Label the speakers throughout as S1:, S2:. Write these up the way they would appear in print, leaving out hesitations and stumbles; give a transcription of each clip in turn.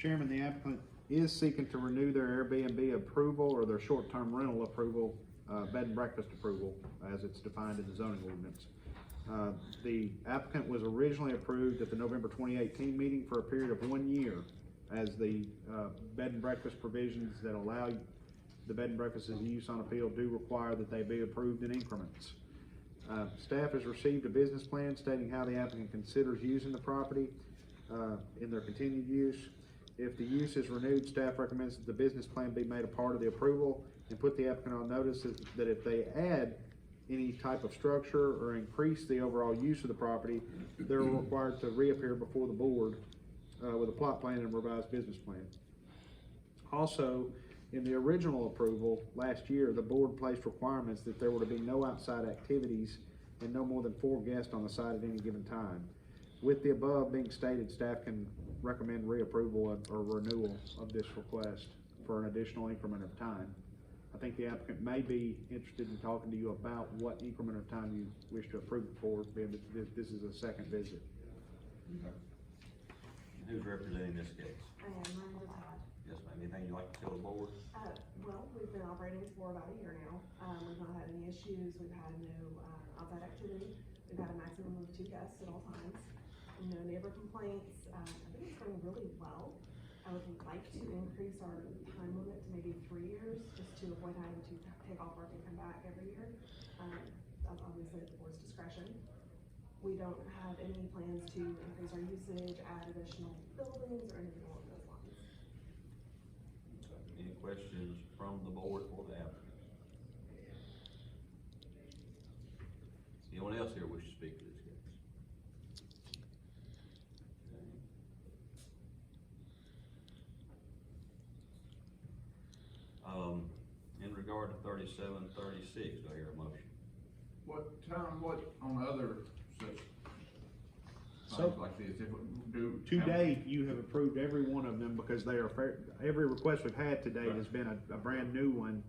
S1: Chairman, the applicant is seeking to renew their Airbnb approval or their short-term rental approval, bed and breakfast approval, as it's defined in the zoning ordinance. The applicant was originally approved at the November 2018 meeting for a period of 1 year, as the bed and breakfast provisions that allow the bed and breakfast as use on appeal do require that they be approved in increments. Staff has received a business plan stating how the applicant considers using the property in their continued use. If the use is renewed, staff recommends that the business plan be made a part of the approval and put the applicant on notice that if they add any type of structure or increase the overall use of the property, they're required to reappear before the board with a plot plan and revised business plan. Also, in the original approval last year, the board placed requirements that there were to be no outside activities and no more than 4 guests on the site at any given time. With the above being stated, staff can recommend reapproval or renewal of this request for an additional increment of time. I think the applicant may be interested in talking to you about what increment of time you wish to approve it for, being that this is a second visit.
S2: Okay. Who's representing this case?
S3: I am, I'm with Todd.
S2: Yes, ma'am. Anything you'd like to tell the board?
S3: Well, we've been operating for about a year now. We've not had any issues. We've had no outside activity. We've had a maximum of 2 guests at all times. No neighbor complaints. I think it's going really well. I would like to increase our time limit to maybe 3 years, just to avoid having to take off work and come back every year. That's obviously at the board's discretion. We don't have any plans to increase our usage, add additional buildings, or anything along those lines.
S2: Any questions from the board for the applicant? Anyone else here wish to speak to this case? Okay. In regard to 3736, do I hear a motion?
S4: What on other such
S1: So-
S4: things like this, if we do?
S1: To date, you have approved every one of them because they are fair. Every request we've had to date has been a brand new one,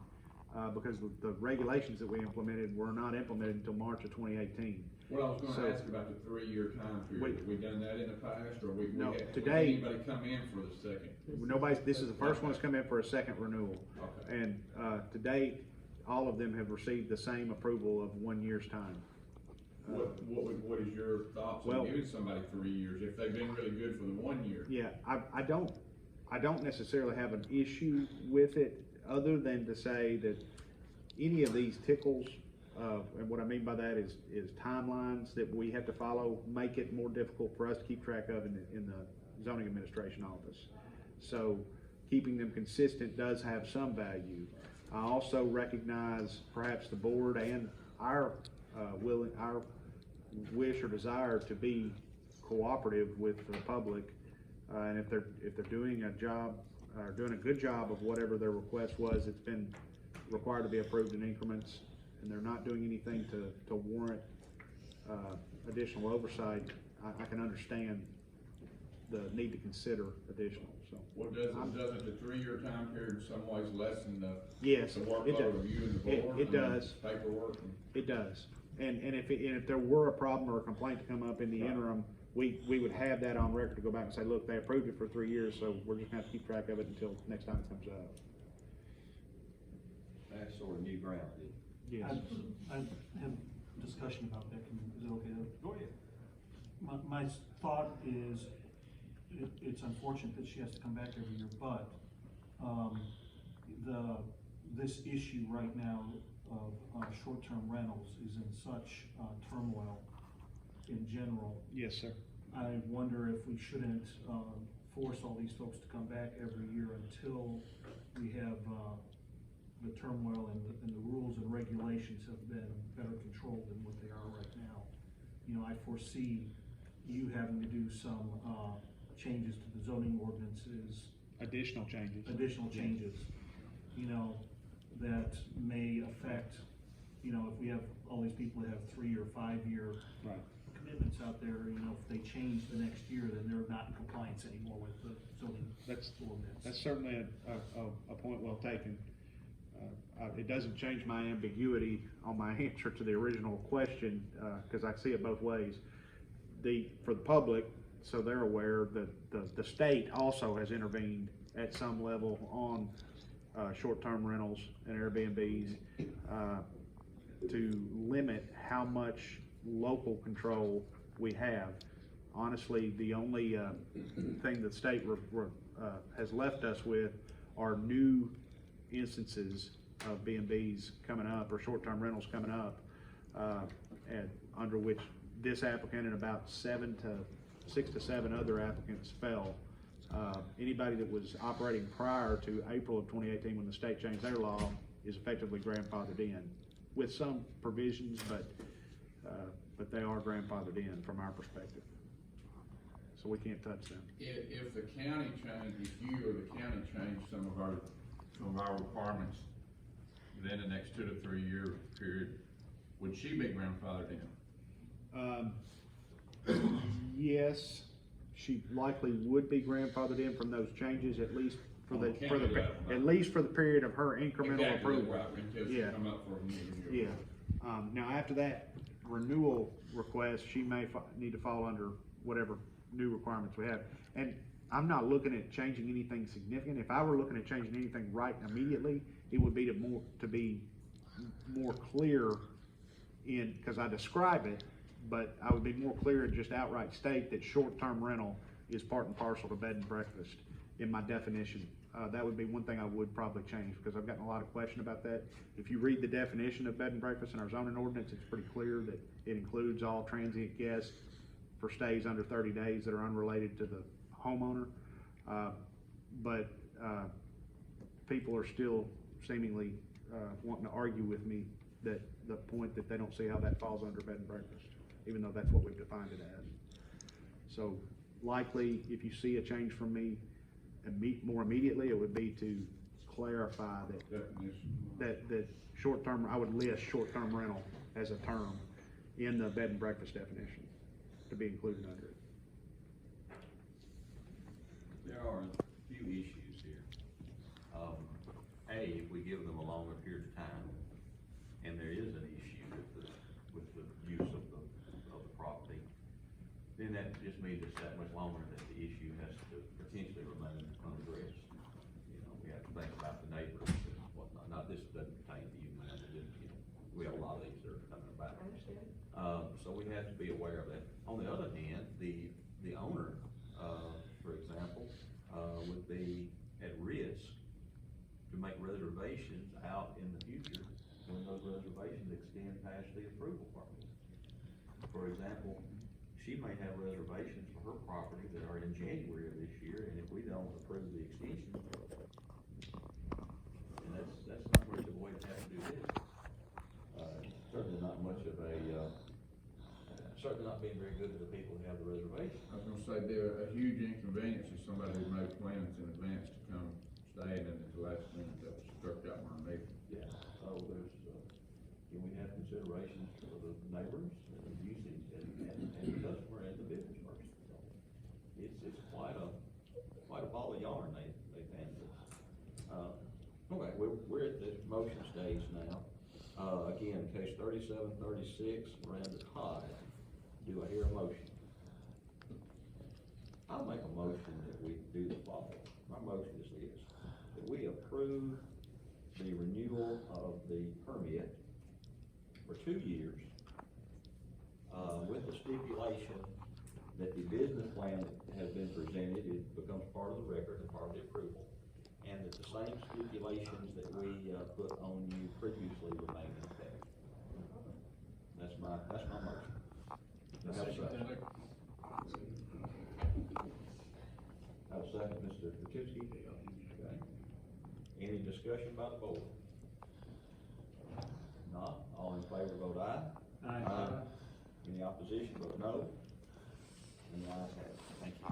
S1: because the regulations that we implemented were not implemented until March of 2018.
S4: Well, I was
S1: So-
S4: gonna ask about the 3-year time period. Have we done that in the past, or
S1: No,
S4: had
S1: today-
S4: anybody come in for the second?
S1: This is the first one that's come in for a second renewal.
S4: Okay.
S1: And, to date, all of them have received the same approval of 1 year's time.
S4: What is your thoughts
S1: Well-
S4: on giving somebody 3 years, if they've been really good for the 1 year?
S1: Yeah, I don't necessarily have an issue with it, other than to say that any of these tickles, and what I mean by that is timelines that we have to follow, make it more difficult for us to keep track of in the zoning administration office. So keeping them consistent does have some value. I also recognize perhaps the board and our wish or desire to be cooperative with the public, and if they're doing a job, or doing a good job of whatever their request was, it's been required to be approved in increments, and they're not doing anything to warrant additional oversight, I can understand the need to consider additional, so.
S4: Well, doesn't the 3-year time period in some ways lessen the
S1: Yes,
S4: the
S1: it
S4: workload
S1: does.
S4: of you and the board?
S1: It does.
S4: Paperwork and.
S1: It does, and if there were a problem or a complaint to come up in the interim, we would have that on record to go back and say, look, they approved it for 3 years, so we're just gonna have to keep track of it until next time it comes up.
S2: That's sort of new ground, isn't it?
S1: Yes.
S5: I have a discussion about that. Is it okay?
S2: Go ahead.
S5: My thought is, it's unfortunate that she has to come back every year, but, this issue right now of short-term rentals is in such turmoil in general.
S1: Yes, sir.
S5: I wonder if we shouldn't force all these folks to come back every year until we have the turmoil and the rules and regulations have been better controlled than what they are right now. You know, I foresee you having to do some changes to the zoning ordinances.
S1: Additional changes.
S5: You know, that may affect, you know, if we have all these people that have 3 or 5 year
S1: Right.
S5: commitments out there, you know, if they change the next year, then they're not in compliance anymore with the zoning ordinance.
S1: That's certainly a point well taken. It doesn't change my ambiguity on my answer to the original question, because I see it both ways. For the public, so they're aware that the state also has intervened at some level on, short-term rentals and Airbnbs, to limit how much local control we have. Honestly, the only, thing the state has left us with are new instances of B&Bs coming up, or short-term rentals coming up, and under which this applicant and about 6 to 7 other applicants fell. Anybody that was operating prior to April of 2018, when the state changed their law, is effectively grandfathered in, with some provisions, but they are grandfathered in from our perspective. So we can't touch them.
S4: If the county if you or the county change some of our requirements within the next 2 to 3 year period, would she be grandfathered in?
S1: Yes, she likely would be grandfathered in from those changes, at least for the, at least for the period of her incremental
S4: Exactly
S1: approval.
S4: right, until she
S1: Yeah.
S4: come up for a new
S1: Yeah,
S4: renewal.
S1: now after that renewal request, she may need to fall under whatever new requirements we have. And I'm not looking at changing anything significant. If I were looking at changing anything right immediately, it would be to be more clear in, because I describe it, but I would be more clear and just outright state that short-term rental is part and parcel to bed and breakfast in my definition. That would be one thing I would probably change, because I've gotten a lot of question about that. If you read the definition of bed and breakfast in our zoning ordinance, it's pretty clear that it includes all transient guests for stays under 30 days that are unrelated to the homeowner. But people are still seemingly wanting to argue with me that the point that they don't see how that falls under bed and breakfast, even though that's what we've defined it as. So likely, if you see a change from me more immediately, it would be to clarify that short-term, I would list short-term rental as a term in the bed and breakfast definition to be included under it.
S2: There are a few issues here. If we give them a longer period of time, and there is an issue with the use of the property, then that just means it's that much longer that the issue has to potentially remain unaddressed. You know, we have to think about the neighbors and whatnot. Now, this doesn't pertain to you, man, but just, you know, we have a lot of these that are coming about.
S3: I understand.
S2: So we have to be aware of that. On the other hand, the owner, for example, would be at risk to make reservations out in the future when those reservations extend past the approval process. For example, she may have reservations for her property that are in January of this year, and if we don't approve the extension, and that's not much of a way to have to do this. Certainly not much of a, certainly not being very good to the people who have the reservation.
S4: I was gonna say, they're a huge inconvenience to somebody who made plans in advance to come stay, and then at the last minute that was struck out on our neighbor.
S2: Yeah, so there's, can we have considerations for the neighbors and the usage and the customer and the business person? So it's quite a ball of yarn they've handled. Okay, we're at the motion stage now. Again, case 3736, Miranda Todd. Do I hear a motion? I'll make a motion that we do the following. My motion is this, that we approve the renewal of the permit for 2 years, with the stipulation that the business plan that has been presented, it becomes part of the record and part of the approval, and that the same stipulations that we put on you previously remain in effect. That's my motion. Do I have a second? Have a second, Mr. Kachewski? Okay. Any discussion by the board? Not, all in favor vote aye.
S5: Aye.
S2: Any opposition vote no. And the ayes have it. Thank you.